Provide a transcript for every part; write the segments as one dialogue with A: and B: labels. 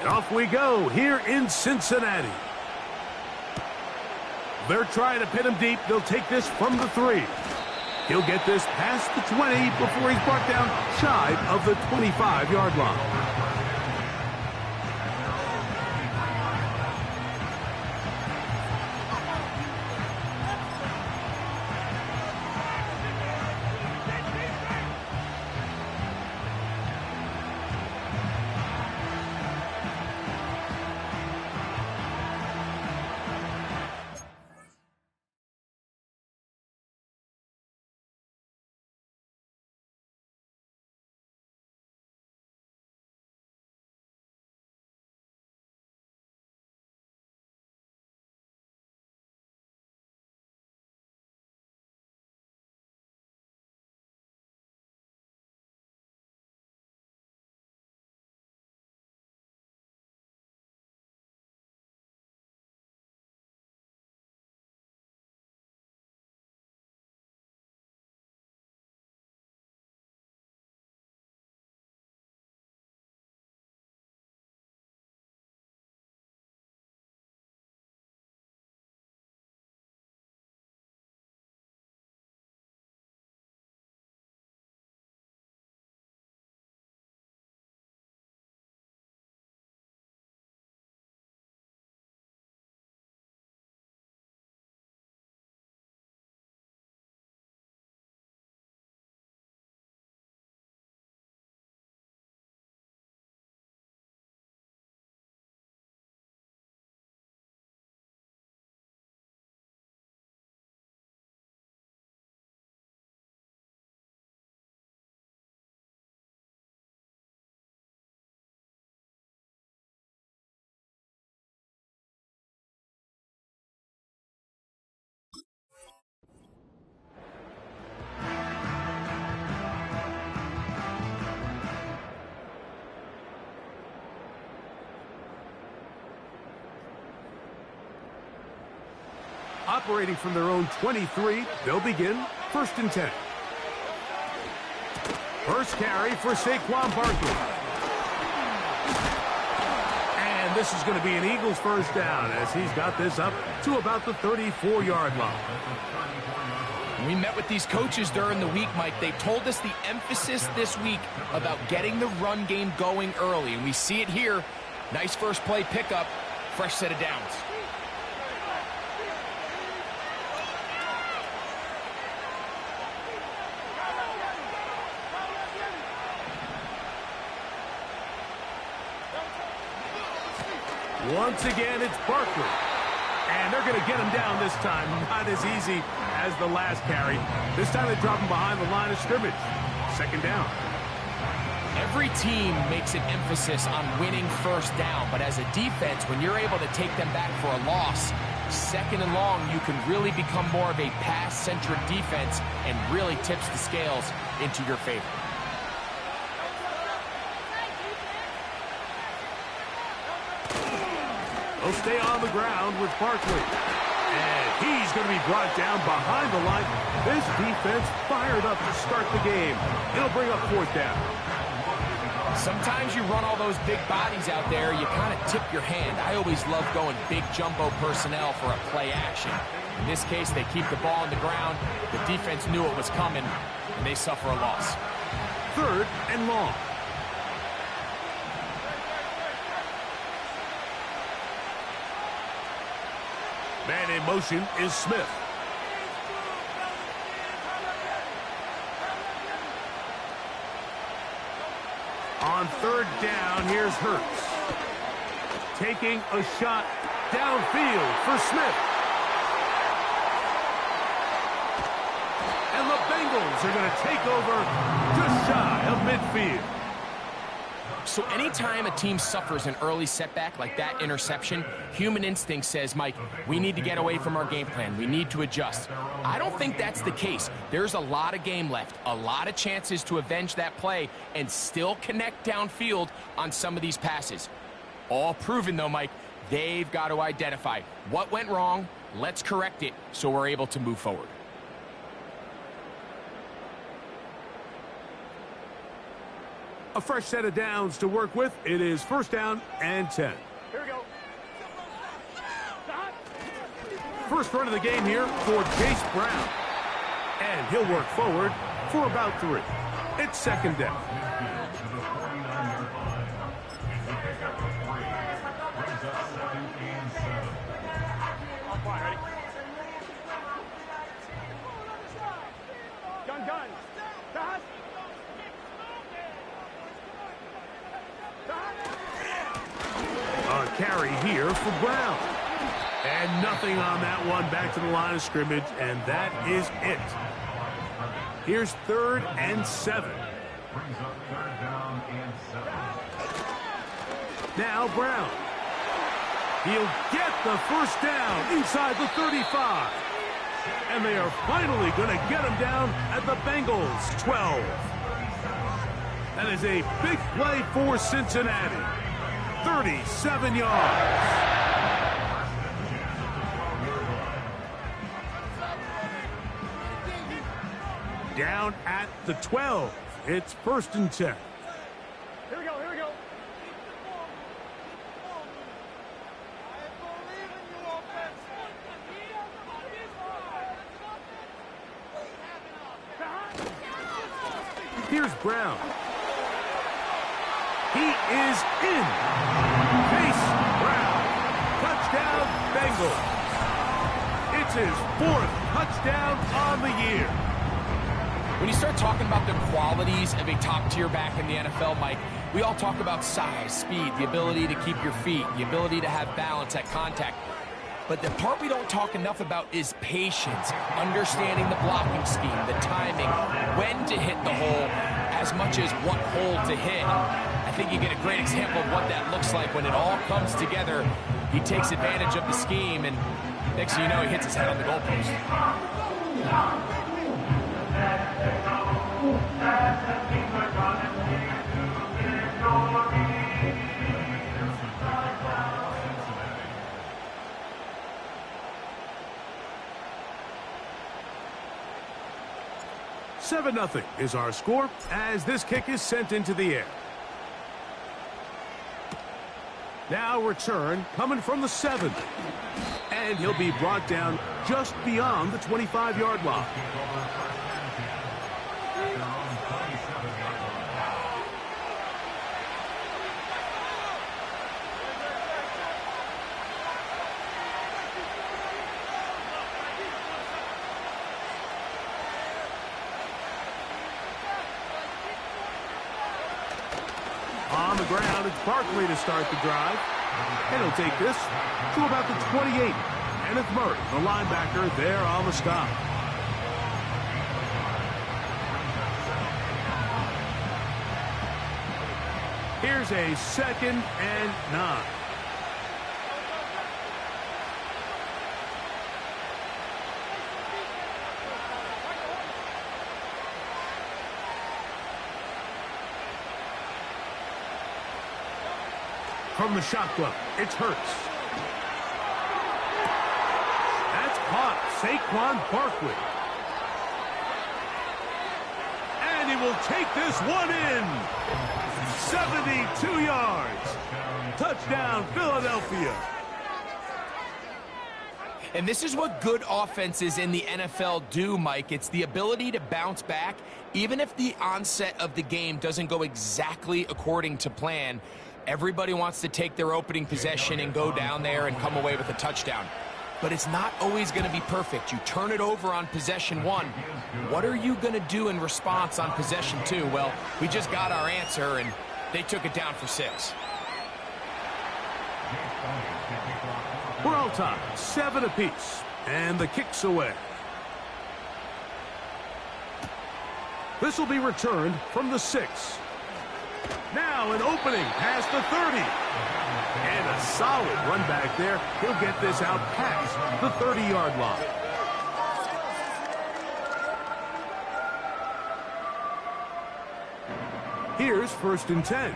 A: And off we go here in Cincinnati. They're trying to pin him deep. They'll take this from the 3. He'll get this past the 20 before he's brought down shy of the 25-yard line. Operating from their own 23, they'll begin 1st and 10. First carry for Saquon Barkley. And this is going to be an Eagles first down as he's got this up to about the 34-yard line.
B: We met with these coaches during the week, Mike. They told us the emphasis this week about getting the run game going early, and we see it here. Nice first play pickup, fresh set of downs.
A: Once again, it's Barkley. And they're going to get him down this time. Not as easy as the last carry. This time they drop him behind the line of scrimmage. 2nd down.
B: Every team makes an emphasis on winning first down, but as a defense, when you're able to take them back for a loss, 2nd and long, you can really become more of a pass-centric defense and really tips the scales into your favor.
A: They'll stay on the ground with Barkley. And he's going to be brought down behind the line. This defense fired up to start the game. It'll bring up 4th down.
B: Sometimes you run all those big bodies out there, you kind of tip your hand. I always love going big jumbo personnel for a play action. In this case, they keep the ball on the ground. The defense knew it was coming, and they suffer a loss.
A: 3rd and long. Man in motion is Smith. On 3rd down, here's Hurts. Taking a shot downfield for Smith. And the Bengals are going to take over just shy of midfield.
B: So anytime a team suffers an early setback like that interception, human instinct says, Mike, we need to get away from our game plan. We need to adjust. I don't think that's the case. There's a lot of game left, a lot of chances to avenge that play and still connect downfield on some of these passes. All proven, though, Mike, they've got to identify what went wrong, let's correct it so we're able to move forward.
A: A fresh set of downs to work with. It is first down and 10.
C: Here we go.
A: First run of the game here for Chase Brown. And he'll work forward for about 3. It's second down.
C: Gun. Dot.
A: A carry here for Brown. And nothing on that one. Back to the line of scrimmage, and that is it. Here's 3rd and 7. Now Brown. He'll get the first down inside the 35. And they are finally going to get him down at the Bengals 12. That is a big play for Cincinnati. 37 yards. Down at the 12. It's 1st and 10.
C: Here we go.
A: Here's Brown. He is in. Chase Brown. Touchdown, Bengals. It's his 4th touchdown on the year.
B: When you start talking about the qualities of a top-tier back in the NFL, Mike, we all talk about size, speed, the ability to keep your feet, the ability to have balance at contact. But the part we don't talk enough about is patience, understanding the blocking scheme, the timing, when to hit the hole, as much as what hole to hit. I think you get a great example of what that looks like when it all comes together. He takes advantage of the scheme, and next thing you know, he hits his head on the goalpost.
A: 7-0 is our score as this kick is sent into the air. Now return coming from the 7. And he'll be brought down just beyond the 25-yard line. On the ground, it's Barkley to start the drive. And he'll take this to about the 28. And it's Murray, the linebacker, there on the stop. Here's a 2nd and 9. From the shotgun, it's Hurts. That's caught. Saquon Barkley. And he will take this one in. 72 yards. Touchdown, Philadelphia.
B: And this is what good offenses in the NFL do, Mike. It's the ability to bounce back, even if the onset of the game doesn't go exactly according to plan. Everybody wants to take their opening possession and go down there and come away with a touchdown. But it's not always going to be perfect. You turn it over on possession 1. What are you going to do in response on possession 2? Well, we just got our answer, and they took it down for 6.
A: We're all tied, 7 apiece, and the kick's away. This will be returned from the 6. Now an opening past the 30. And a solid run back there. He'll get this out past the 30-yard line. Here's 1st and 10.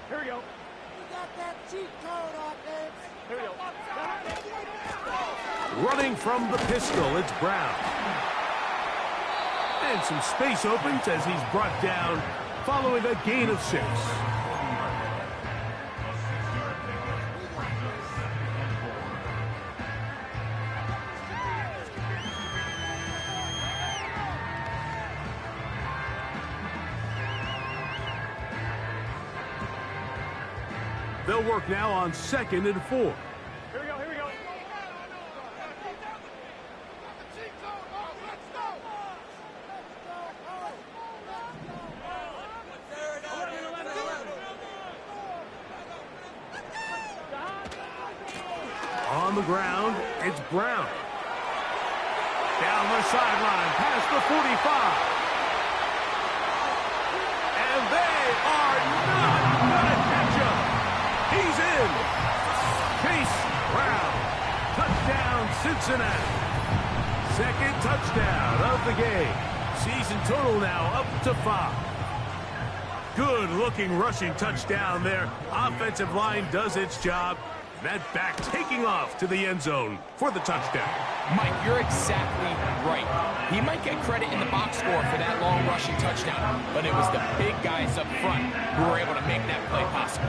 C: Here we go. Here we go.
A: Running from the pistol, it's Brown. And some space opens as he's brought down following a gain of 6. They'll work now on 2nd and 4.
C: Here we go, here we go.
A: On the ground, it's Brown. Down the sideline, past the 45. And they are not going to catch him. He's in. Chase Brown. Touchdown, Cincinnati. 2nd touchdown of the game. Season total now up to 5. Good-looking rushing touchdown there. Offensive line does its job. That back taking off to the end zone for the touchdown.
B: Mike, you're exactly right. He might get credit in the box score for that long rushing touchdown, but it was the big guys up front who were able to make that play possible.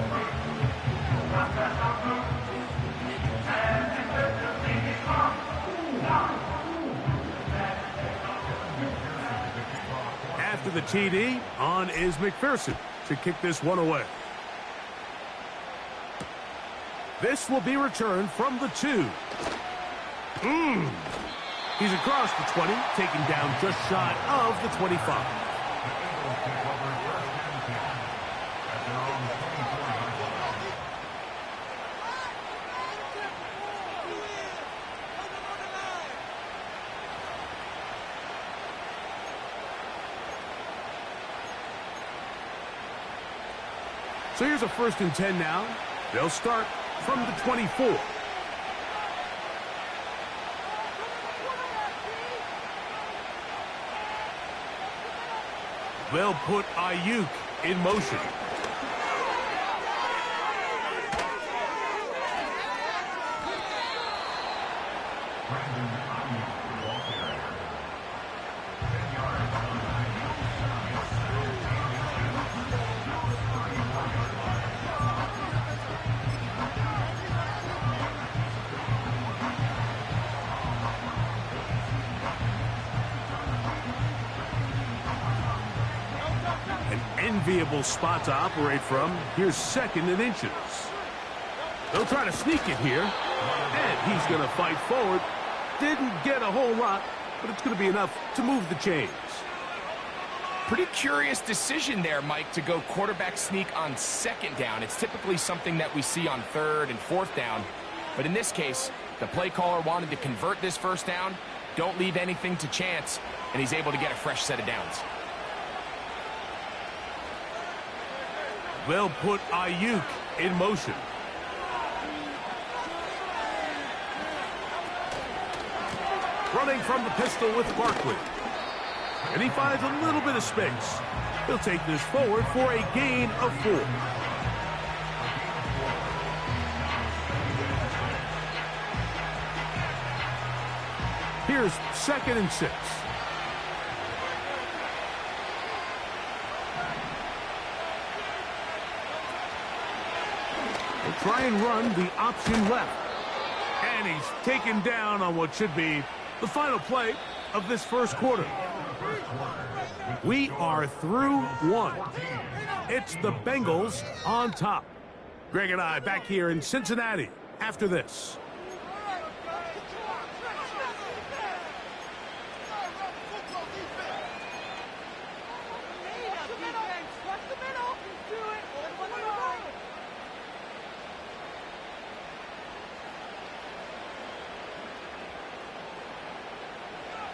A: After the TD, on is McPherson to kick this one away. This will be returned from the 2. He's across the 20, taken down just shy of the 25. So here's a 1st and 10 now. They'll start from the 24. They'll put Ayuk in motion. Enviable spot to operate from. Here's 2nd and inches. They'll try to sneak it here. And he's going to fight forward. Didn't get a whole lot, but it's going to be enough to move the chains.
B: Pretty curious decision there, Mike, to go quarterback sneak on 2nd down. It's typically something that we see on 3rd and 4th down. But in this case, the play caller wanted to convert this 1st down. Don't leave anything to chance. And he's able to get a fresh set of downs.
A: They'll put Ayuk in motion. Running from the pistol with Barkley. And he finds a little bit of space. He'll take this forward for a gain of 4. Here's 2nd and 6. Try and run the option left. And he's taken down on what should be the final play of this 1st quarter. We are through 1. It's the Bengals on top. Greg and I back here in Cincinnati after this.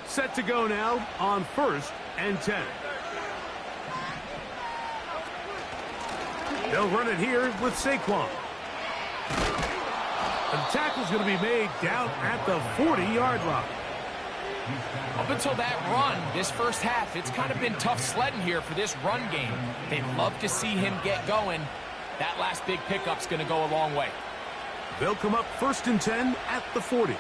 A: Set to go now on 1st and 10. They'll run it here with Saquon. The tackle's going to be made down at the 40-yard line.
B: Up until that run, this 1st half, it's kind of been tough sledding here for this run game. They'd love to see him get going. That last big pickup's going to go a long way.
A: They'll come up 1st and 10 at the 40.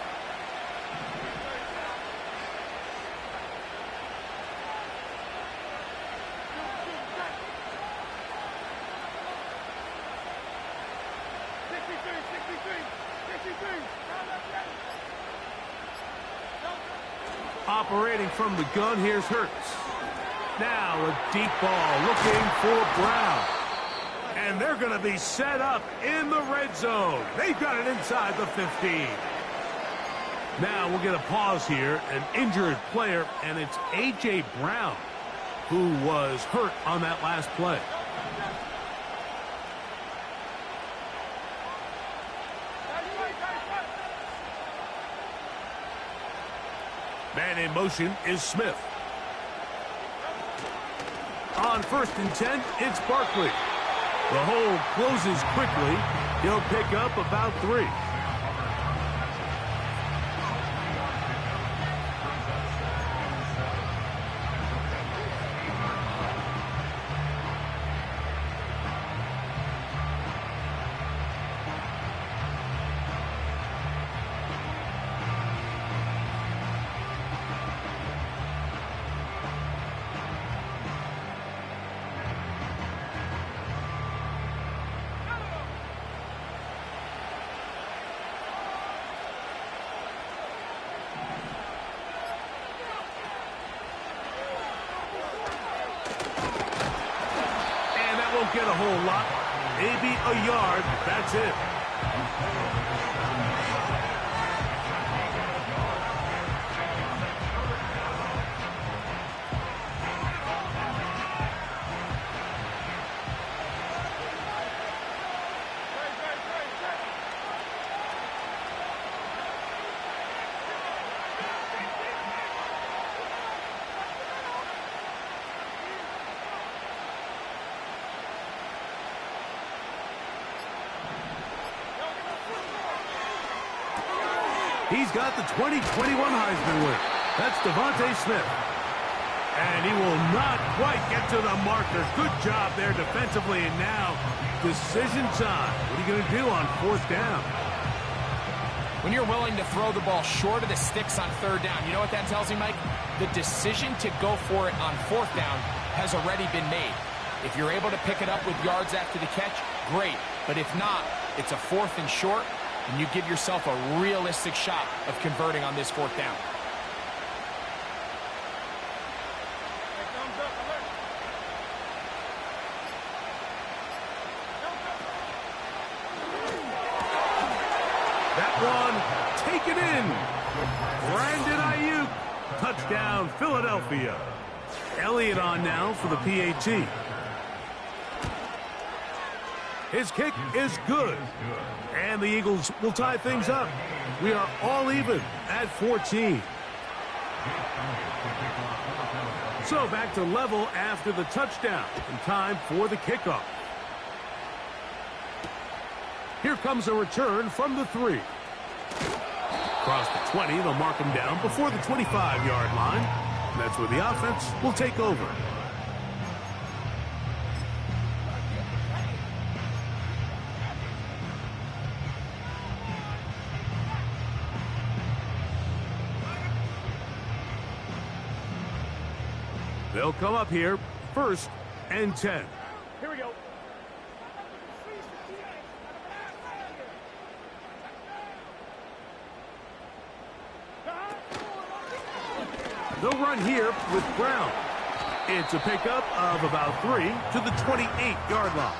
A: Operating from the gun, here's Hurts. Now a deep ball looking for Brown. And they're going to be set up in the red zone. They've got it inside the 15. Now we'll get a pause here. An injured player, and it's A.J. Brown, who was hurt on that last play. Man in motion is Smith. On 1st and 10, it's Barkley. The hole closes quickly. He'll pick up about 3. Won't get a whole lot, maybe a yard, that's it. He's got the 2021 Heisman winner. That's Devontae Smith. And he will not quite get to the marker. Good job there defensively. And now, decision time. What are you going to do on 4th down?
B: When you're willing to throw the ball short of the sticks on 3rd down, you know what that tells me, Mike? The decision to go for it on 4th down has already been made. If you're able to pick it up with yards after the catch, great. But if not, it's a 4th and short, and you give yourself a realistic shot of converting on this 4th down.
A: That one taken in. Brandon Ayuk. Touchdown, Philadelphia. Elliott on now for the PAT. His kick is good. And the Eagles will tie things up. We are all even at 14. So back to level after the touchdown. And time for the kickoff. Here comes a return from the 3. Across the 20, they'll mark him down before the 25-yard line. And that's where the offense will take over. They'll come up here, 1st and 10.
C: Here we go.
A: They'll run here with Brown. It's a pickup of about 3 to the 28-yard line.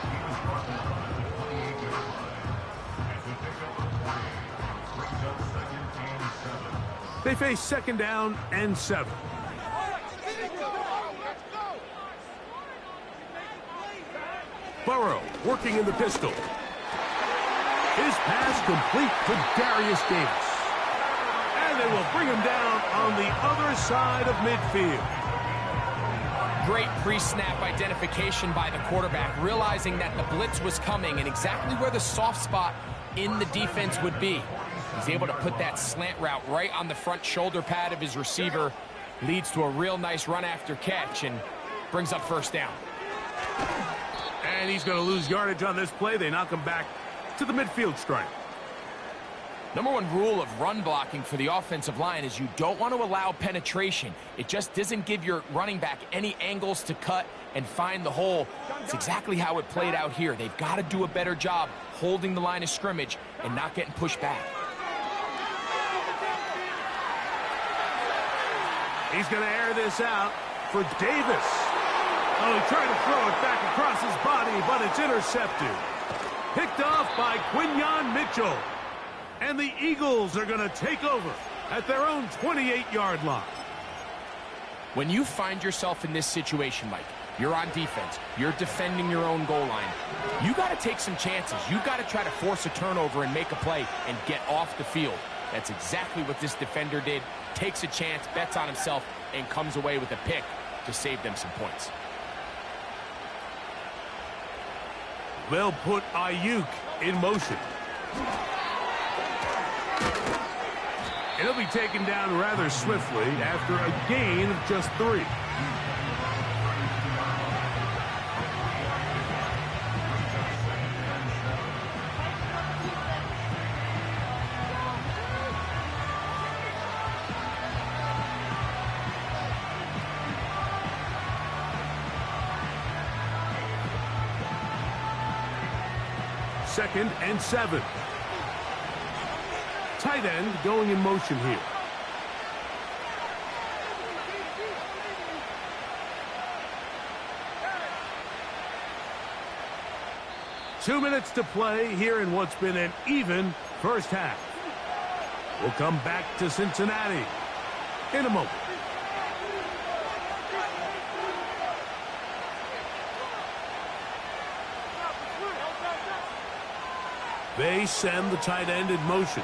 A: They face 2nd down and 7. Burrow working in the pistol. His pass complete to Darius Davis. And they will bring him down on the other side of midfield.
B: Great pre-snap identification by the quarterback, realizing that the blitz was coming and exactly where the soft spot in the defense would be. He's able to put that slant route right on the front shoulder pad of his receiver. Leads to a real nice run after catch and brings up 1st down.
A: And he's going to lose yardage on this play. They knock him back to the midfield stripe.
B: Number 1 rule of run blocking for the offensive line is you don't want to allow penetration. It just doesn't give your running back any angles to cut, and find the hole. It's exactly how it played out here. They've got to do a better job holding the line of scrimmage and not getting pushed back.
A: He's going to air this out for Davis. Oh, he tried to throw it back across his body, but it's intercepted. Picked off by Quinyon Mitchell. And the Eagles are going to take over at their own 28-yard line.
B: When you find yourself in this situation, Mike, you're on defense, you're defending your own goal line, you got to take some chances. You got to try to force a turnover and make a play and get off the field. That's exactly what this defender did. Takes a chance, bets on himself, and comes away with a pick to save them some points.
A: They'll put Ayuk in motion. It'll be taken down rather swiftly after a gain of just 3. Second and 7. Tight end going in motion here. Two minutes to play here in what's been an even first half. We'll come back to Cincinnati in a moment. They send the tight end in motion.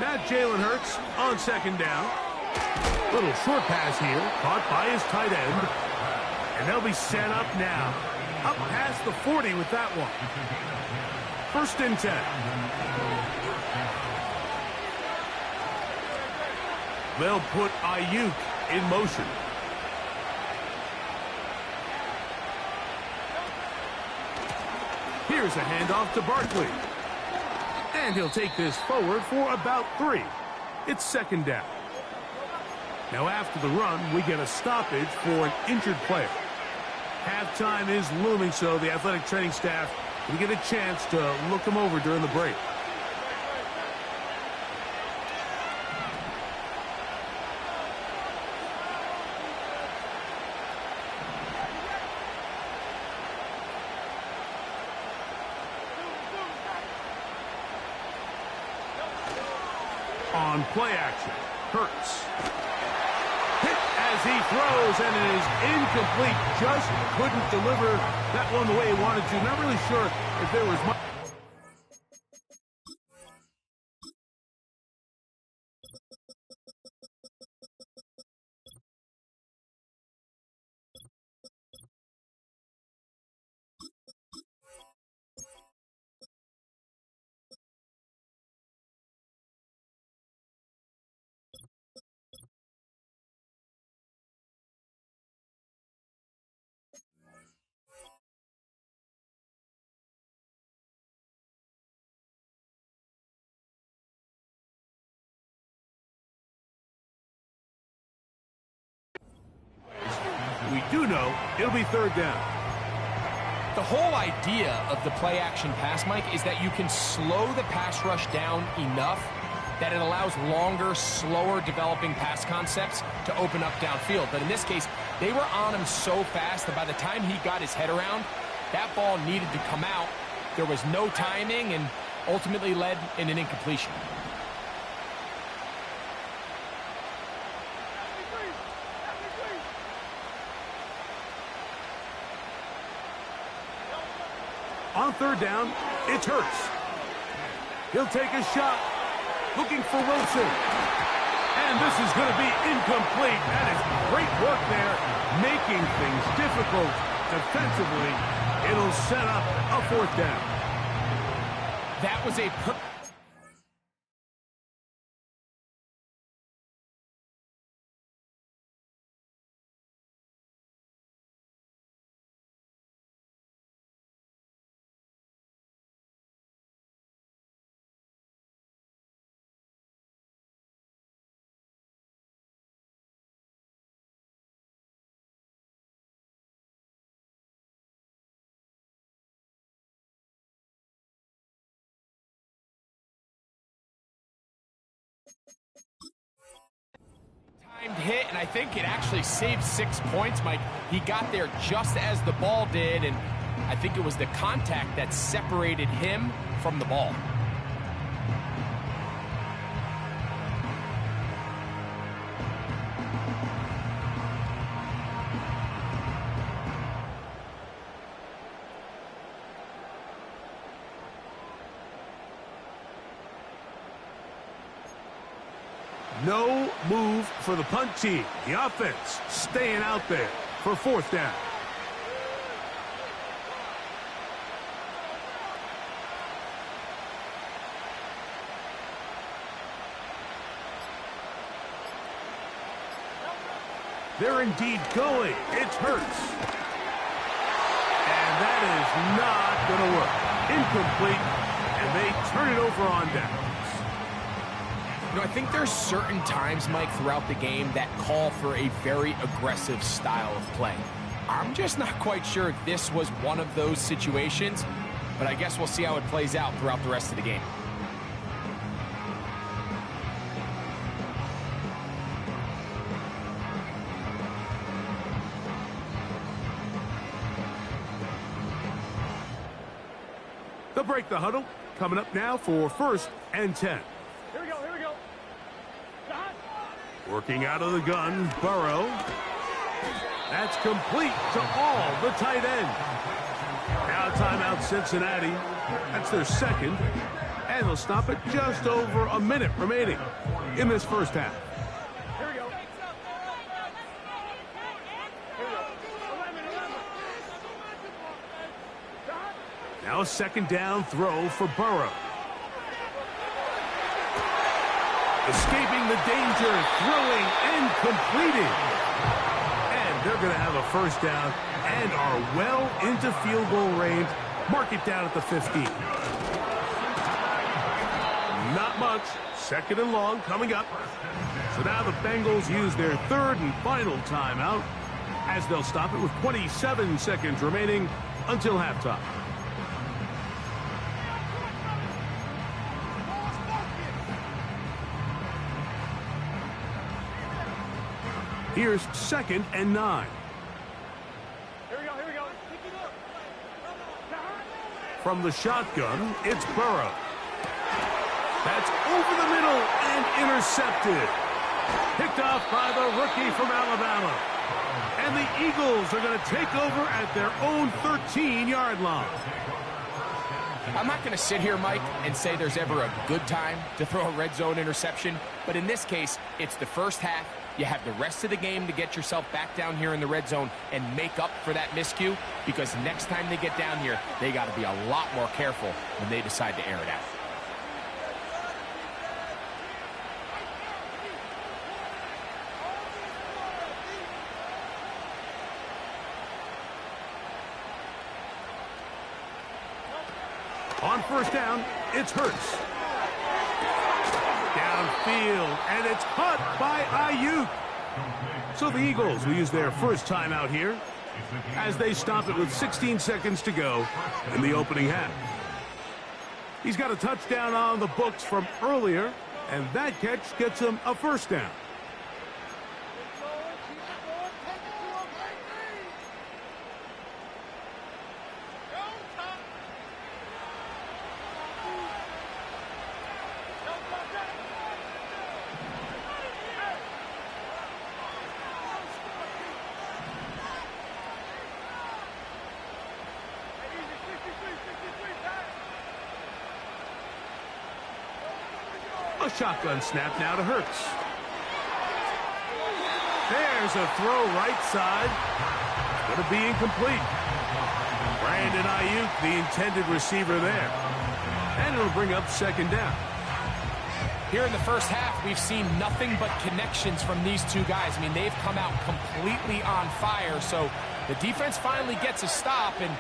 A: Now Jalen Hurts on second down. Little short pass here, caught by his tight end. And they'll be set up now. Up past the 40 with that one. First and 10. They'll put Ayuk in motion. Here's a handoff to Barkley. And he'll take this forward for about 3. It's second down. Now after the run, we get a stoppage for an injured player. Halftime is looming, so the athletic training staff will get a chance to look him over during the break. On play action, Hurts. Hit as he throws, and it is incomplete. Just couldn't deliver that one the way he wanted to. Not really sure if there was much. We do know it'll be third down.
B: The whole idea of the play-action pass, Mike, is that you can slow the pass rush down enough that it allows longer, slower developing pass concepts to open up downfield. But in this case, they were on him so fast that by the time he got his head around, that ball needed to come out. There was no timing and ultimately led in an incompletion.
A: On third down, it's Hurts. He'll take a shot, looking for Wilson. And this is going to be incomplete. That is great work there, making things difficult defensively. It'll set up a fourth down.
B: That was a hit, and I think it actually saved 6 points, Mike. He got there just as the ball did, and I think it was the contact that separated him from the ball.
A: No move for the punt team. The offense staying out there for fourth down. They're indeed going. It's Hurts. And that is not going to work. Incomplete. And they turn it over on down.
B: You know, I think there's certain times, Mike, throughout the game that call for a very aggressive style of play. I'm just not quite sure if this was one of those situations, but I guess we'll see how it plays out throughout the rest of the game.
A: They'll break the huddle. Coming up now for 1st and 10.
C: Here we go, here we go.
A: Working out of the gun, Burrow. That's complete to all the tight end. Now timeout Cincinnati. That's their second. And they'll stop it just over a minute remaining in this first half.
C: Here we go. Here we go. 11.
A: Now a second down throw for Burrow. Escaping the danger, throwing and completing. And they're going to have a first down and are well into field goal range. Mark it down at the 15. Not much. Second and long coming up. So now the Bengals use their third and final timeout as they'll stop it with 27 seconds remaining until halftime. Here's 2nd and 9.
C: Here we go, here we go.
A: From the shotgun, it's Burrow. That's over the middle and intercepted. Picked off by the rookie from Alabama. And the Eagles are going to take over at their own 13-yard line.
B: I'm not going to sit here, Mike, and say there's ever a good time to throw a red zone interception, but in this case, it's the first half. You have the rest of the game to get yourself back down here in the red zone and make up for that miscue, because next time they get down here, they got to be a lot more careful when they decide to air it out.
A: On first down, it's Hurts. Downfield, and it's caught by Ayuk. So the Eagles will use their first timeout here as they stop it with 16 seconds to go in the opening half. He's got a touchdown on the books from earlier, and that catch gets him a first down. A shotgun snap now to Hurts. There's a throw right side. Going to be incomplete. Brandon Ayuk, the intended receiver there. And it'll bring up second down.
B: Here in the first half, we've seen nothing but connections from these two guys. I mean, they've come out completely on fire. So the defense finally gets a stop, and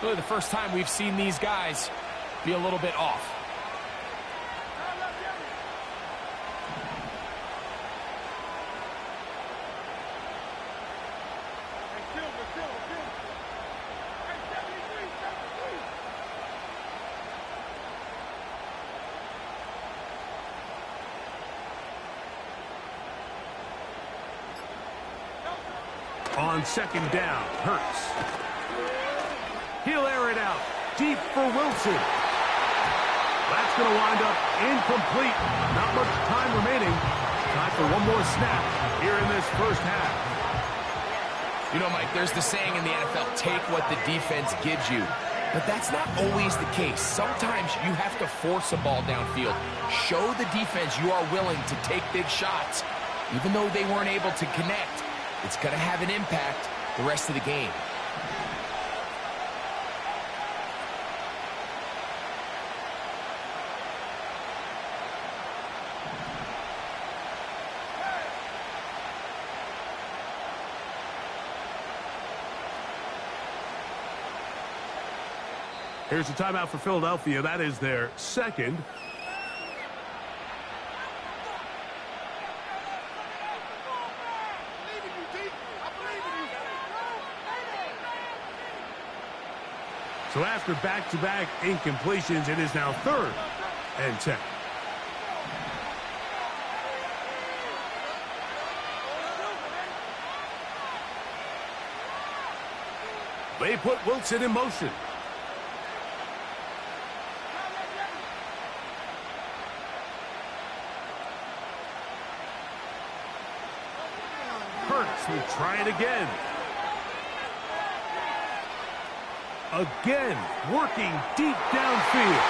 B: really the first time we've seen these guys be a little bit off.
A: on second down. Hurts. He'll air it out. Deep for Wilson. That's going to wind up incomplete. Not much time remaining. Time for one more snap here in this first half.
B: You know, Mike, there's the saying in the NFL, take what the defense gives you. But that's not always the case. Sometimes you have to force a ball downfield. Show the defense you are willing to take big shots. Even though they weren't able to connect, it's going to have an impact the rest of the game.
A: Here's a timeout for Philadelphia. That is their second. So after back-to-back incompletions, it is now 3rd and 10. They put Wilson in motion. Hurts will try it again. Again, working deep downfield.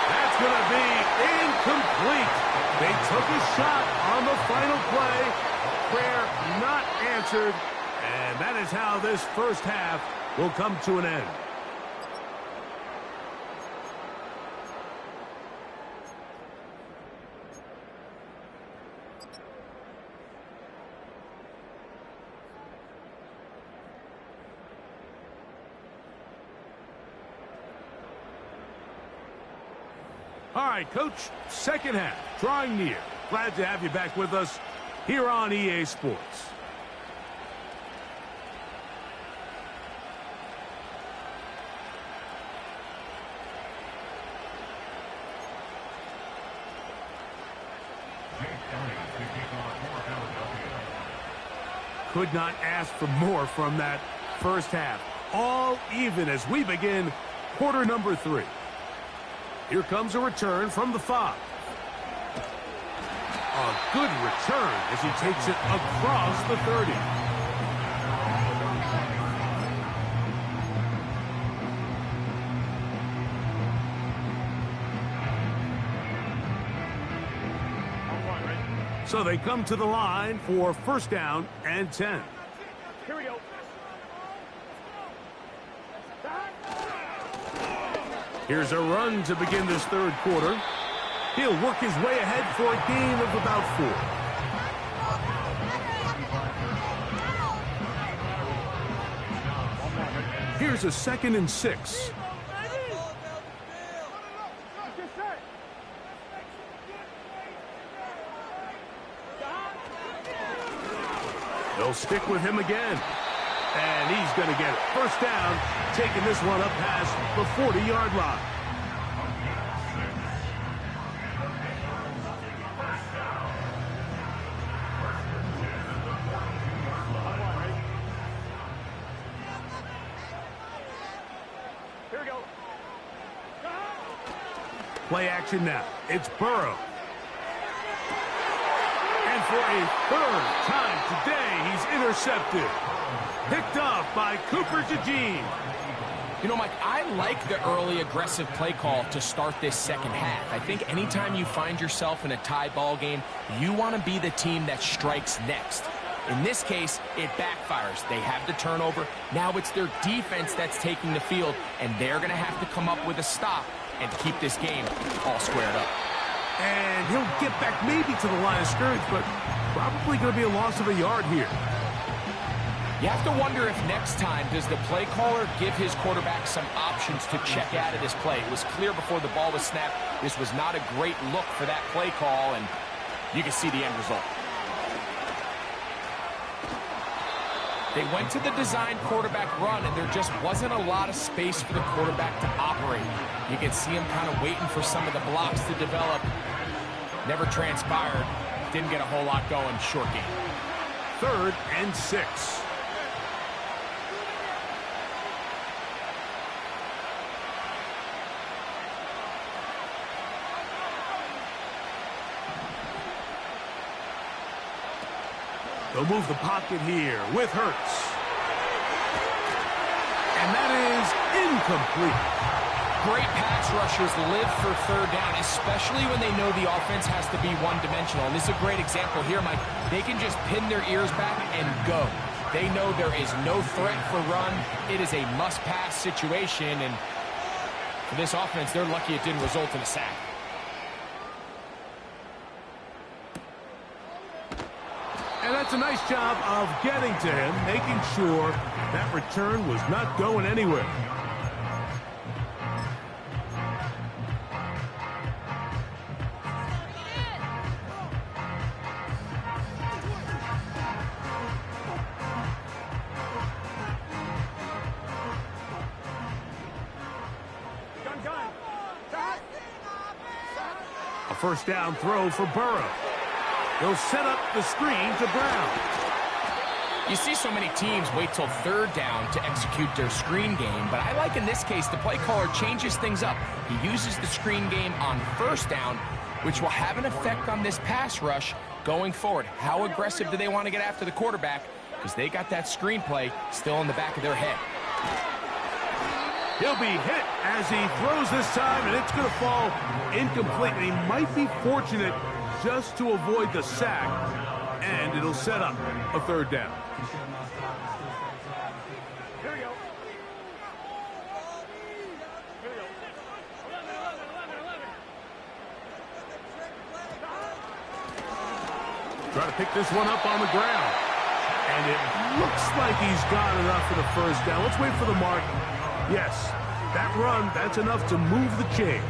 A: That's going to be incomplete. They took a shot on the final play. Prayer not answered. And that is how this first half will come to an end. All right, Coach, second half, drawing near. Glad to have you back with us here on EA Sports. Could not ask for more from that first half. All even as we begin quarter number 3. Here comes a return from the 5. A good return as he takes it across the 30. So they come to the line for first down and 10.
C: Here we go.
A: Here's a run to begin this third quarter. He'll work his way ahead for a gain of about 4. Here's a 2nd and 6. They'll stick with him again. And he's going to get it. First down, taking this one up past the 40-yard line.
C: Here we go.
A: Play action now. It's Burrow. And for a 3rd time today, he's intercepted. Picked off by Cooper DeJean.
B: You know, Mike, I like the early aggressive play call to start this second half. I think anytime you find yourself in a tie ball game, you want to be the team that strikes next. In this case, it backfires. They have the turnover. Now it's their defense that's taking the field, and they're going to have to come up with a stop and keep this game all squared up.
A: And he'll get back maybe to the line of scrimmage, but probably going to be a loss of a yard here.
B: You have to wonder if next time, does the play caller give his quarterback some options to check out of this play? It was clear before the ball was snapped, this was not a great look for that play call, and you can see the end result. They went to the design quarterback run, and there just wasn't a lot of space for the quarterback to operate. You can see him kind of waiting for some of the blocks to develop. Never transpired. Didn't get a whole lot going. Short game.
A: 3rd and 6. They'll move the pocket here with Hurts. And that is incomplete.
B: Great pass rushers live for 3rd down, especially when they know the offense has to be one-dimensional. And this is a great example here, Mike. They can just pin their ears back and go. They know there is no threat for run. It is a must-pass situation, and for this offense, they're lucky it didn't result in a sack.
A: And that's a nice job of getting to him, making sure that return was not going anywhere. A first down throw for Burrow. They'll set up the screen to Brown.
B: You see so many teams wait till 3rd down to execute their screen game, but I like in this case the play caller changes things up. He uses the screen game on 1st down, which will have an effect on this pass rush going forward. How aggressive do they want to get after the quarterback? Because they got that screen play still in the back of their head.
A: He'll be hit as he throws this time, and it's going to fall incomplete. And he might be fortunate just to avoid the sack, and it'll set up a 3rd down.
C: Here we go. Here we go. 11.
A: Try to pick this one up on the ground. And it looks like he's got enough for the first down. Let's wait for the mark. Yes, that run, that's enough to move the chains.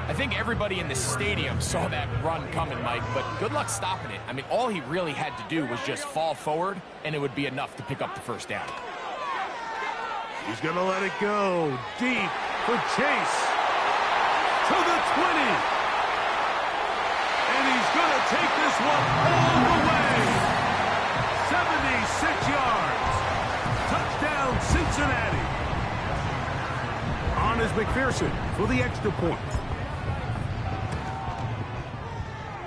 B: I think everybody in the stadium saw that run coming, Mike, but good luck stopping it. I mean, all he really had to do was just fall forward, and it would be enough to pick up the first down.
A: He's going to let it go deep for Chase to the 20. And he's going to take this one all the way. 76 yards. Touchdown, Cincinnati. On is McPherson for the extra point.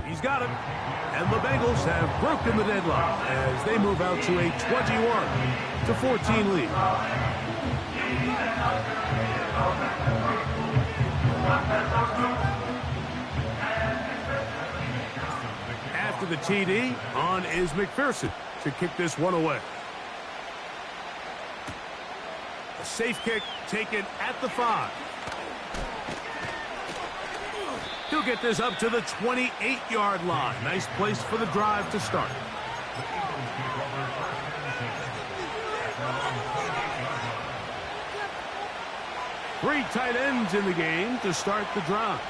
A: He's got it. And the Bengals have broken the deadlock as they move out to a 21-14 lead. After the TD, on is McPherson to kick this one away. A safe kick taken at the 5. He'll get this up to the 28-yard line. Nice place for the drive to start. Three tight ends in the game to start the drive.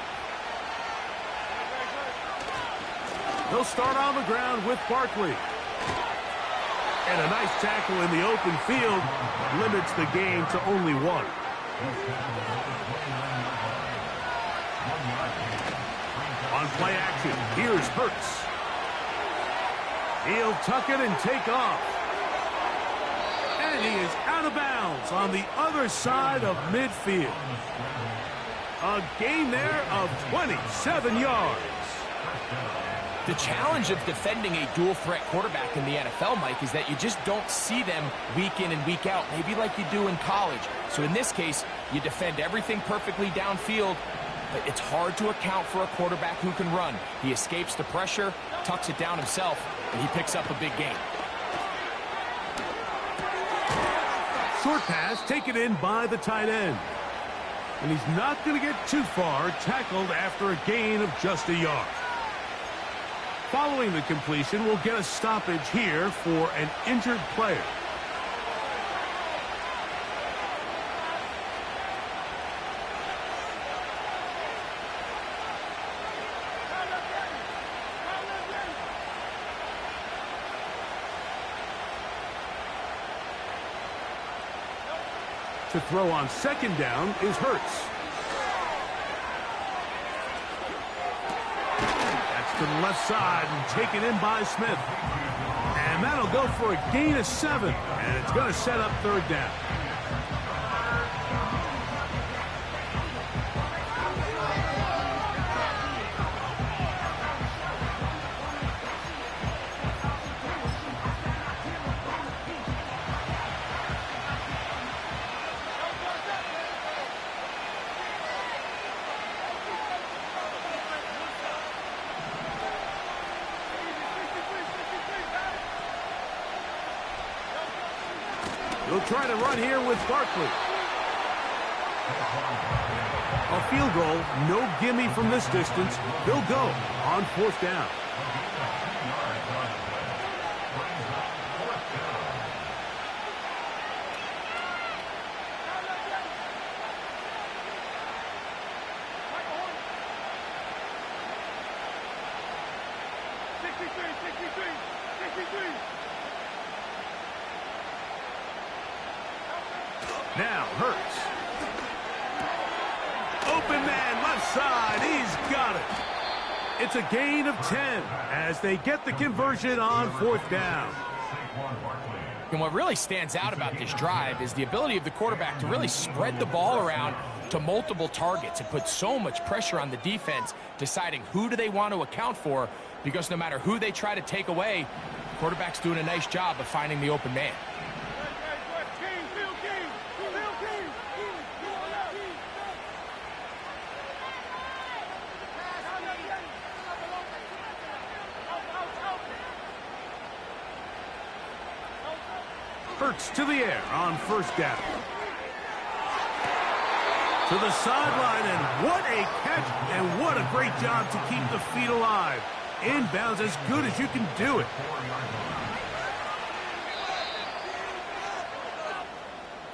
A: They'll start on the ground with Barkley. And a nice tackle in the open field limits the game to only 1. On play action, here's Hurts. He'll tuck it and take off. And he is out of bounds on the other side of midfield. A gain there of 27 yards.
B: The challenge of defending a dual-threat quarterback in the NFL, Mike, is that you just don't see them week in and week out, maybe like you do in college. So in this case, you defend everything perfectly downfield, but it's hard to account for a quarterback who can run. He escapes the pressure, tucks it down himself, and he picks up a big gain.
A: Short pass taken in by the tight end. And he's not going to get too far, tackled after a gain of just a yard. Following the completion, we'll get a stoppage here for an injured player. To throw on second down is Hurts. That's to the left side and taken in by Smith. And that'll go for a gain of 7. And it's going to set up third down. They'll try to run here with Barkley. A field goal, no gimme from this distance. They'll go on fourth down. Now, Hurts. Open man, left side. He's got it. It's a gain of 10 as they get the conversion on fourth down.
B: And what really stands out about this drive is the ability of the quarterback to really spread the ball around to multiple targets and put so much pressure on the defense, deciding who do they want to account for, because no matter who they try to take away, the quarterback's doing a nice job of finding the open man.
A: Hurts to the air on first down. To the sideline, and what a catch, and what a great job to keep the feet alive. Inbounds as good as you can do it.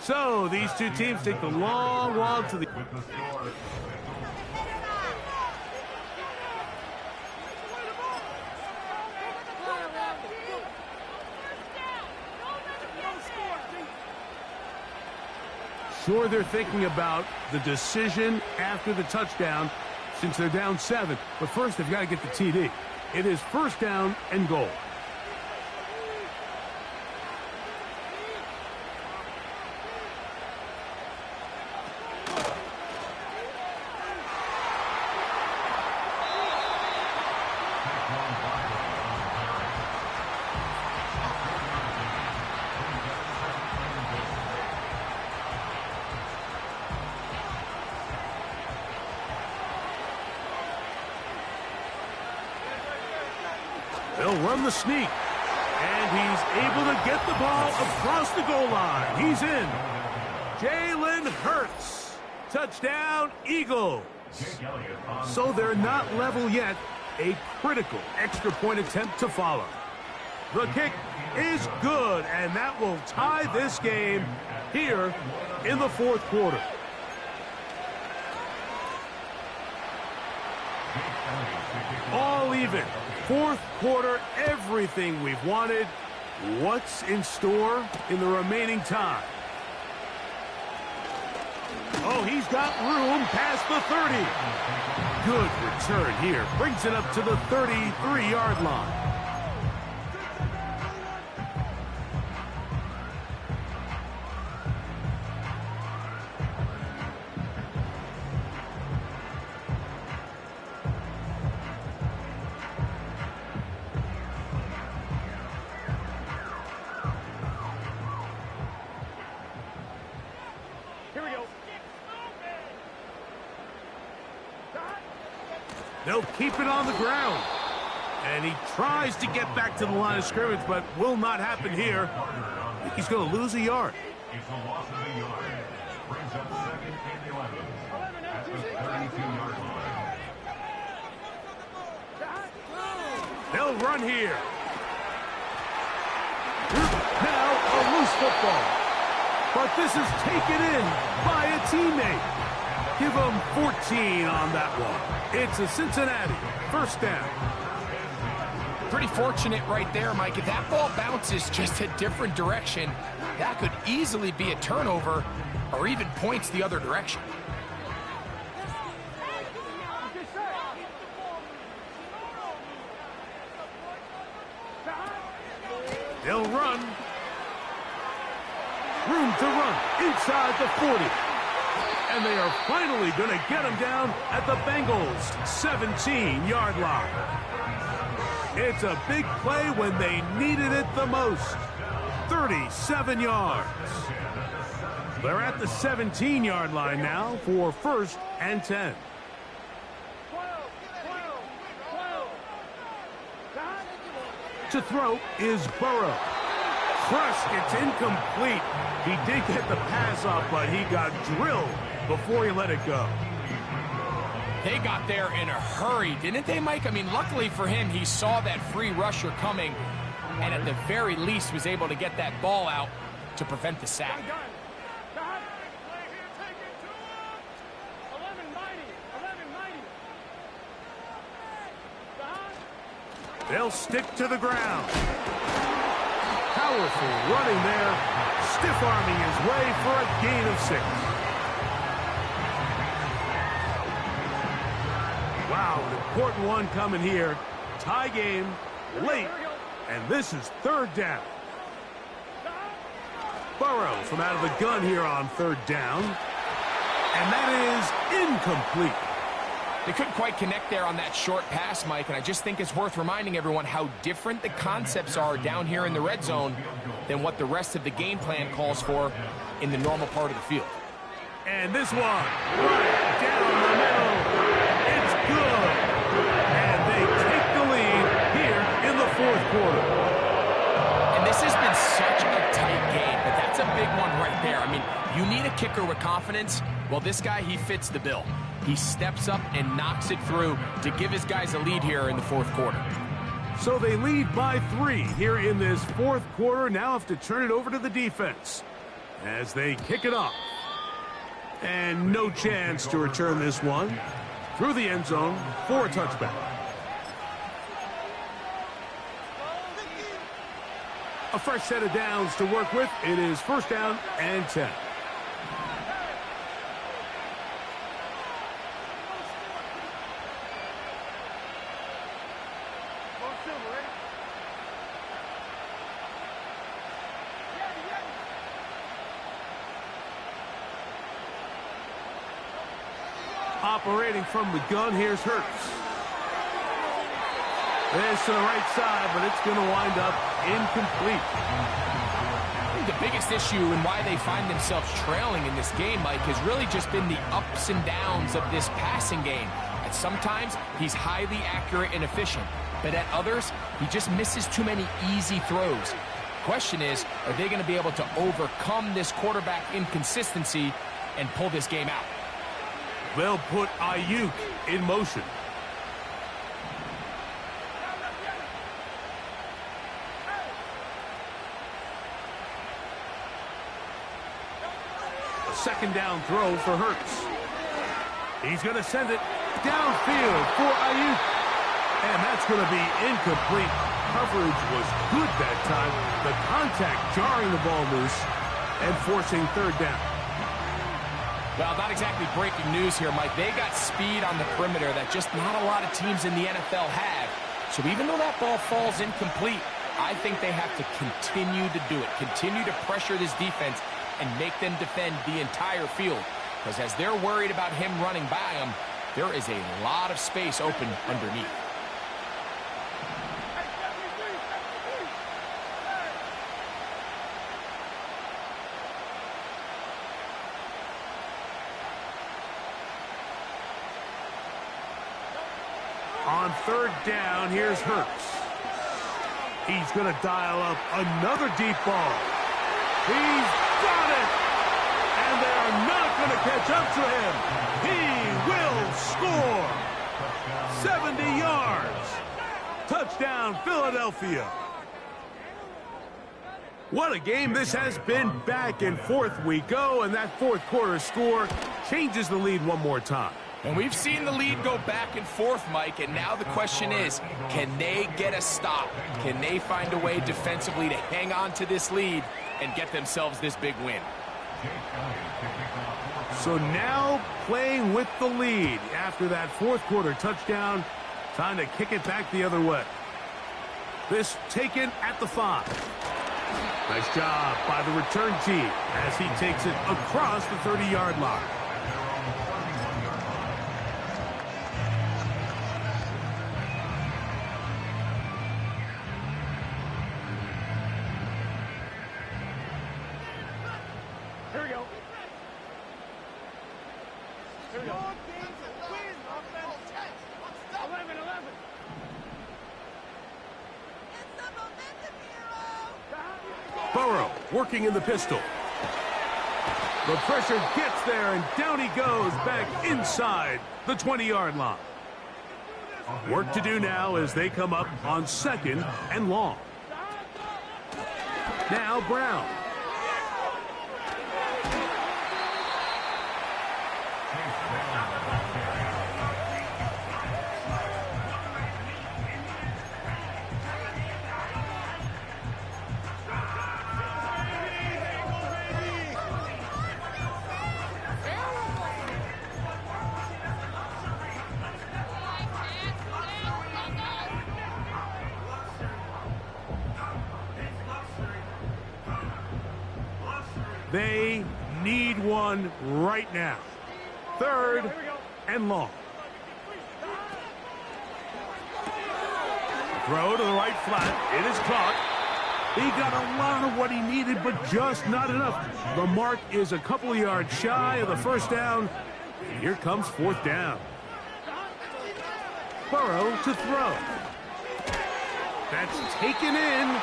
A: So these two teams take the long walk to the... Sure, they're thinking about the decision after the touchdown since they're down 7. But first, they've got to get the TD. It is first down and goal. They'll run the sneak, and he's able to get the ball across the goal line. He's in. Jalen Hurts. Touchdown, Eagles. So they're not level yet. A critical extra point attempt to follow. The kick is good, and that will tie this game here in the fourth quarter. All even. Fourth quarter, everything we've wanted. What's in store in the remaining time? Oh, he's got room past the 30. Good return here. Brings it up to the 33-yard line. They'll keep it on the ground. And he tries to get back to the line of scrimmage, but will not happen here. I think he's going to lose a yard.
D: It's a loss of a yard. Brings up second and 11 at the 32-yard line.
A: They'll run here. Now a loose football. But this is taken in by a teammate. Give him 14 on that one. It's a Cincinnati first down.
B: Pretty fortunate right there, Mike. If that ball bounces just a different direction, that could easily be a turnover or even points the other direction.
A: He'll run. Room to run inside the 40. And they are finally going to get him down at the Bengals' 17-yard line. It's a big play when they needed it the most. 37 yards. They're at the 17-yard line now for 1st and 10. To throw is Burrow. Crushed, it's incomplete. He did get the pass off, but he got drilled before he let it go.
B: They got there in a hurry, didn't they, Mike? I mean, luckily for him, he saw that free rusher coming, and at the very least was able to get that ball out to prevent the sack.
A: They'll stick to the ground. Powerful running there. Stiff-arming his way for a gain of 6. Wow, an important one coming here. Tie game, late, and this is 3rd down. Burrow from out of the gun here on 3rd down. And that is incomplete.
B: They couldn't quite connect there on that short pass, Mike, and I just think it's worth reminding everyone how different the concepts are down here in the red zone than what the rest of the game plan calls for in the normal part of the field.
A: And this one, right down the middle. It's good. And they take the lead here in the 4th quarter.
B: And this has been such a tight game, but that's a big one right there. I mean, you need a kicker with confidence. Well, this guy, he fits the bill. He steps up and knocks it through to give his guys a lead here in the 4th quarter.
A: So they lead by 3 here in this 4th quarter. Now have to turn it over to the defense as they kick it off. And no chance to return this one through the end zone for a touchback. A fresh set of downs to work with. It is 1st down and 10. Operating from the gun, here's Hurts. This to the right side, but it's going to wind up incomplete.
B: I think the biggest issue and why they find themselves trailing in this game, Mike, has really just been the ups and downs of this passing game. At sometimes, he's highly accurate and efficient, but at others, he just misses too many easy throws. Question is, are they going to be able to overcome this quarterback inconsistency and pull this game out?
A: They'll put Ayuk in motion. A 2nd down throw for Hurts. He's going to send it downfield for Ayuk. And that's going to be incomplete. Coverage was good that time. The contact jarring the ball loose and forcing 3rd down.
B: Well, not exactly breaking news here, Mike. They got speed on the perimeter that just not a lot of teams in the NFL have. So even though that ball falls incomplete, I think they have to continue to do it. Continue to pressure this defense and make them defend the entire field. Because as they're worried about him running by them, there is a lot of space open underneath.
A: On 3rd down, here's Hurts. He's going to dial up another deep ball. He's got it! And they're not going to catch up to him. He will score! 70 yards. Touchdown, Philadelphia. What a game this has been. Back and forth we go, and that 4th quarter score changes the lead one more time.
B: And we've seen the lead go back and forth, Mike, and now the question is, can they get a stop? Can they find a way defensively to hang on to this lead and get themselves this big win?
A: So now playing with the lead after that 4th quarter touchdown, time to kick it back the other way. This taken at the 5. Nice job by the return team as he takes it across the 30-yard line.
C: Here we go. Here we go. 11, 11.
A: Burrow working in the pistol. The pressure gets there, and down he goes back inside the 20-yard line. Work to do now as they come up on 2nd and long. Now Brown. They need one right now. 3rd and long. Throw to the right flat. It is caught. He got a lot of what he needed, but just not enough. The mark is a couple of yards shy of the first down. And here comes 4th down. Burrow to throw. That's taken in.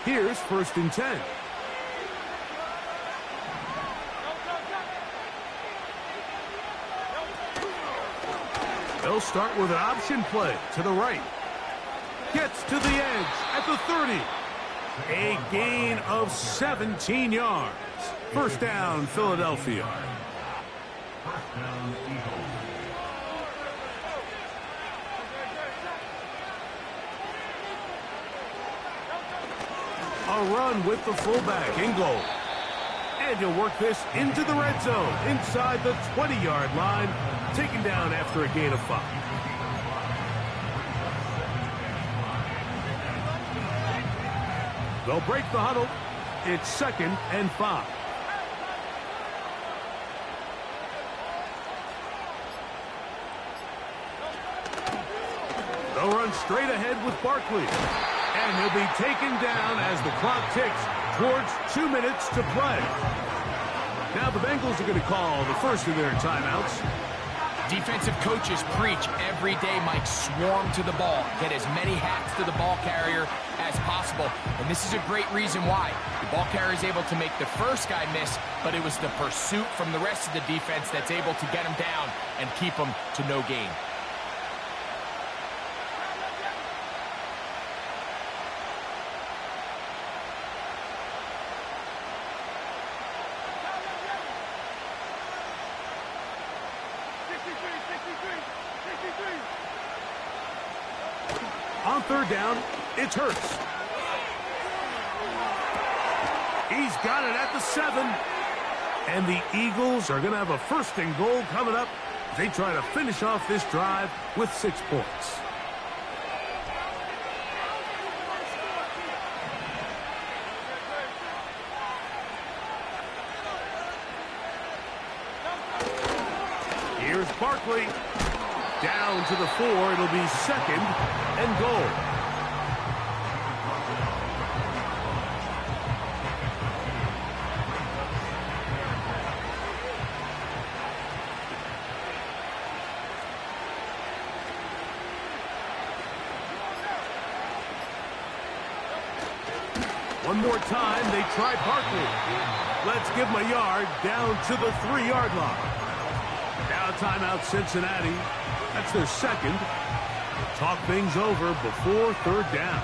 A: Here's 1st and 10. They'll start with an option play to the right. Gets to the edge at the 30. A gain of 17 yards. 1st down, Philadelphia.
D: 1st down, Eagles.
A: A run with the fullback in goal. And he'll work this into the red zone inside the 20-yard line, taken down after a gain of 5. They'll break the huddle. It's 2nd and 5. They'll run straight ahead with Barkley. And he'll be taken down as the clock ticks towards 2 minutes to play. Now the Bengals are going to call the first of their timeouts.
B: Defensive coaches preach every day, Mike, swarm to the ball. Get as many hats to the ball carrier as possible. And this is a great reason why. The ball carrier is able to make the first guy miss, but it was the pursuit from the rest of the defense that's able to get him down and keep him to no gain.
A: On 3rd down, it's Hurts. He's got it at the 7. And the Eagles are going to have a 1st and goal coming up. They try to finish off this drive with 6 points. Here's Barkley. Down to the 4. It'll be 2nd and goal. One more time, they try Barkley. Let's give him a yard down to the 3-yard line. Now timeout Cincinnati. That's their 2nd. Talk things over before 3rd down.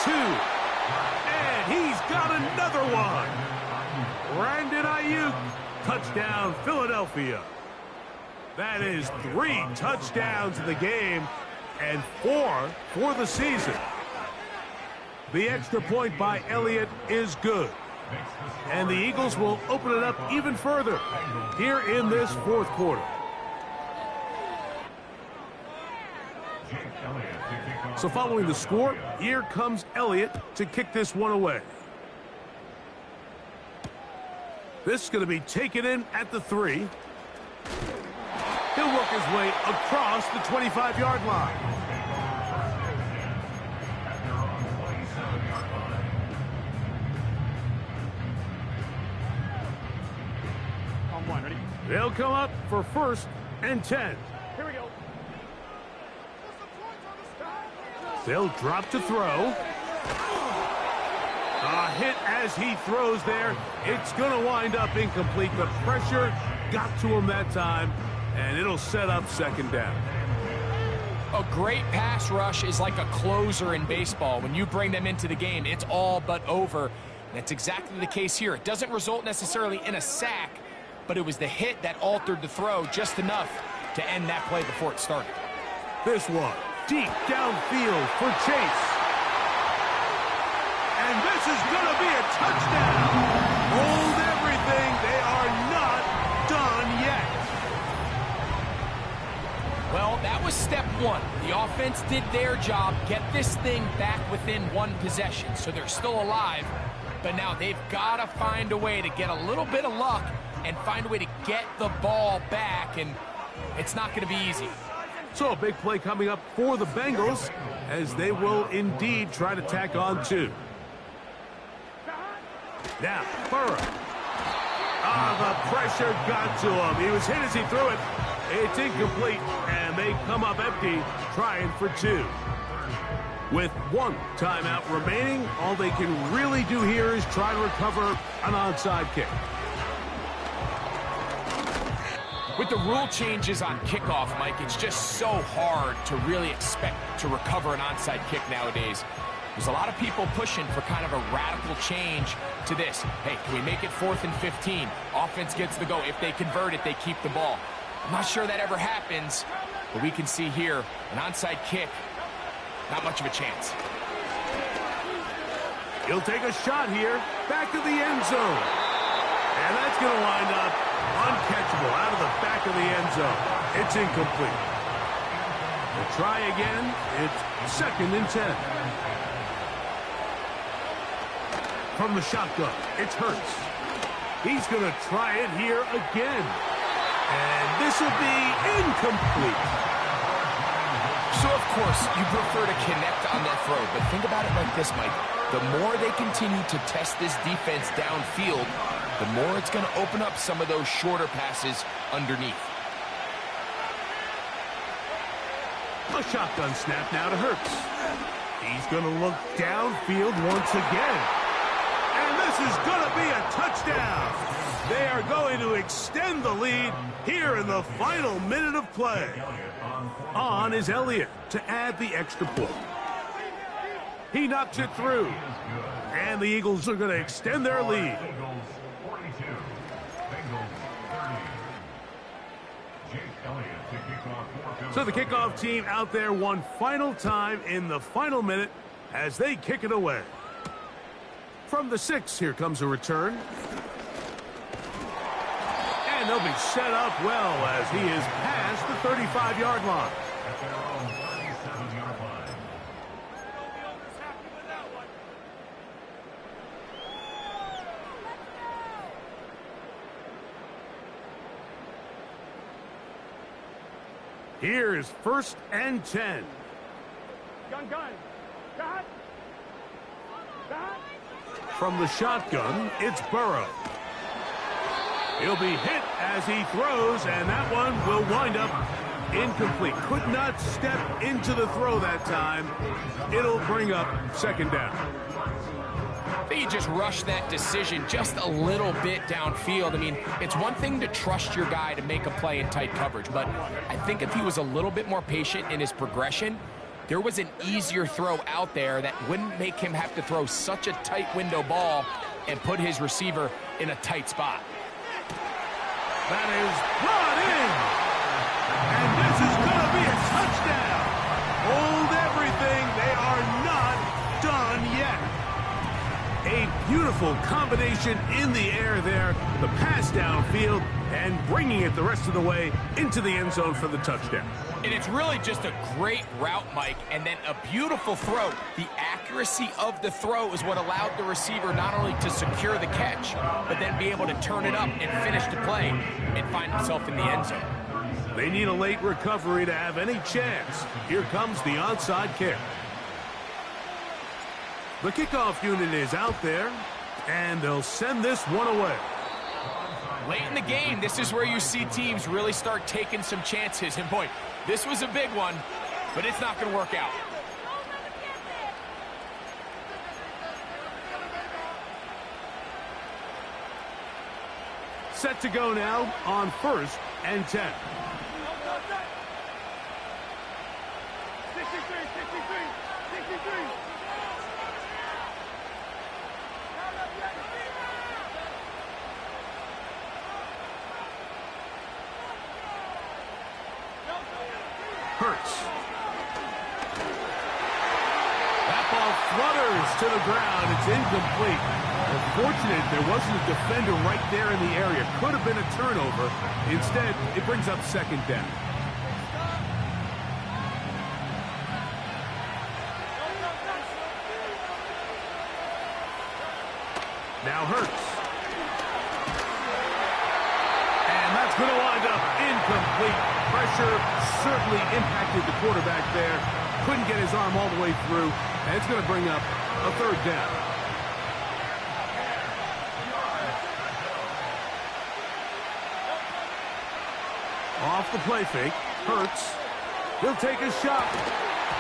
A: 2. And he's got another one. Brandon Ayuk, touchdown Philadelphia. That is 3 touchdowns in the game and 4 for the season. The extra point by Elliott is good. And the Eagles will open it up even further here in this fourth quarter. So following the score, here comes Elliott to kick this one away. This is going to be taken in at the 3. He'll work his way across the 25-yard line.
C: On 1, ready?
A: They'll come up for 1st and 10.
C: Here we go.
A: They'll drop to throw. A hit as he throws there. It's going to wind up incomplete. The pressure got to him that time, and it'll set up 2nd down.
B: A great pass rush is like a closer in baseball. When you bring them into the game, it's all but over. That's exactly the case here. It doesn't result necessarily in a sack, but it was the hit that altered the throw just enough to end that play before it started.
A: This one, deep downfield for Chase. And this is going to be a touchdown. Hold everything. They are not done yet.
B: Well, that was step 1. The offense did their job, get this thing back within 1 possession. So they're still alive, but now they've got to find a way to get a little bit of luck and find a way to get the ball back, and it's not going to be easy.
A: So a big play coming up for the Bengals as they will indeed try to tack on 2. Now, Burrow. The pressure got to him. He was hit as he threw it. It's incomplete, and they come up empty, trying for 2. With 1 timeout remaining, all they can really do here is try to recover an onside kick.
B: With the rule changes on kickoff, Mike, it's just so hard to really expect to recover an onside kick nowadays. There's a lot of people pushing for kind of a radical change to this. Hey, can we make it 4th and 15? Offense gets the go. If they convert it, they keep the ball. I'm not sure that ever happens, but we can see here an onside kick, not much of a chance.
A: He'll take a shot here, back of the end zone. And that's going to wind up uncatchable out of the back of the end zone. It's incomplete. We'll try again. It's 2nd and 10. From the shotgun, it's Hurts. He's going to try it here again. And this will be incomplete.
B: So, of course, you prefer to connect on that throw, but think about it like this, Mike. The more they continue to test this defense downfield, the more it's going to open up some of those shorter passes underneath.
A: A shotgun snap now to Hurts. He's going to look downfield once again. And this is going to be a touchdown. They are going to extend the lead here in the final minute of play. On is Elliott to add the extra point. He knocks it through. And the Eagles are going to extend their lead. So the kickoff team out there one final time in the final minute as they kick it away. From the 6, here comes a return. And they'll be set up well as he is past the 35-yard line. Here is 1st and 10.
C: Gun. Got.
A: From the shotgun, it's Burrow. He'll be hit as he throws, and that one will wind up incomplete. Could not step into the throw that time. It'll bring up 2nd down.
B: I think you just rush that decision just a little bit downfield. I mean, it's one thing to trust your guy to make a play in tight coverage, but I think if he was a little bit more patient in his progression, There was an easier throw out there that wouldn't make him have to throw such a tight window ball and put his receiver in a tight spot.
A: That is brought in. And this is going to be a touchdown. Hold everything. They are not done yet. A beautiful combination in the air there. The pass downfield and bringing it the rest of the way into the end zone for the touchdown.
B: And it's really just a great route, Mike, and then a beautiful throw. The accuracy of the throw is what allowed the receiver not only to secure the catch, but then be able to turn it up and finish the play and find himself in the end zone.
A: They need a late recovery to have any chance. Here comes the onside kick. The kickoff unit is out there, and they'll send this one away.
B: Late in the game, this is where you see teams really start taking some chances. And boy, this was a big one, but it's not going to work out.
A: Set to go now on 1st and 10.
C: 63, 63.
A: Hurts. That ball flutters to the ground. It's incomplete. Unfortunate there wasn't a defender right there in the area. Could have been a turnover. Instead, it brings up 2nd down. Now Hurts. And that's going to wind up incomplete. Pressure certainly impacted the quarterback there. Couldn't get his arm all the way through. And it's going to bring up a 3rd down. Off the play fake. Hurts. He'll take a shot.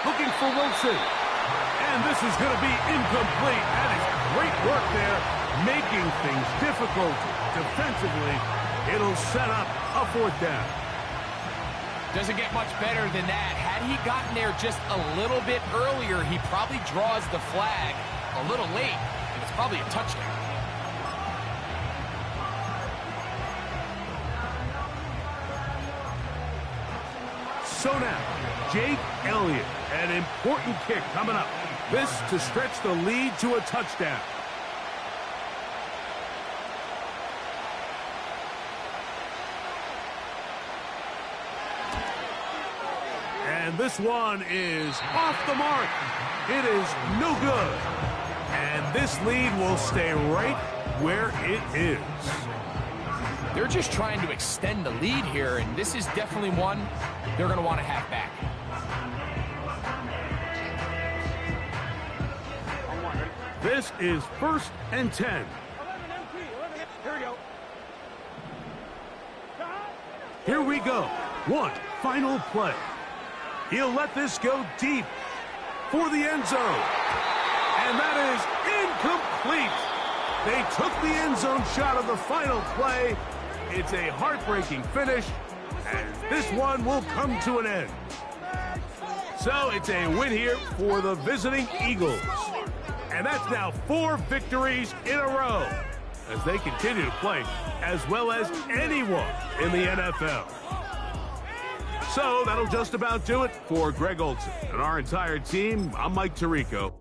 A: Looking for Wilson. And this is going to be incomplete. That is great work there, making things difficult defensively. It'll set up a 4th down.
B: Doesn't get much better than that. Had he gotten there just a little bit earlier, he probably draws the flag a little late, and it's probably a touchdown.
A: So now, Jake Elliott, an important kick coming up. This to stretch the lead to a touchdown. And this one is off the mark. It is no good. And this lead will stay right where it is.
B: They're just trying to extend the lead here, and this is definitely one they're going to want to have back.
A: This is 1st and 10.
C: 11 MT, 11. Here we go.
A: Here we go. One final play. He'll let this go deep for the end zone. And that is incomplete. They took the end zone shot of the final play. It's a heartbreaking finish, and this one will come to an end. So it's a win here for the visiting Eagles. And that's now 4 victories in a row as they continue to play as well as anyone in the NFL. So that'll just about do it for Greg Olson and our entire team. I'm Mike Tirico.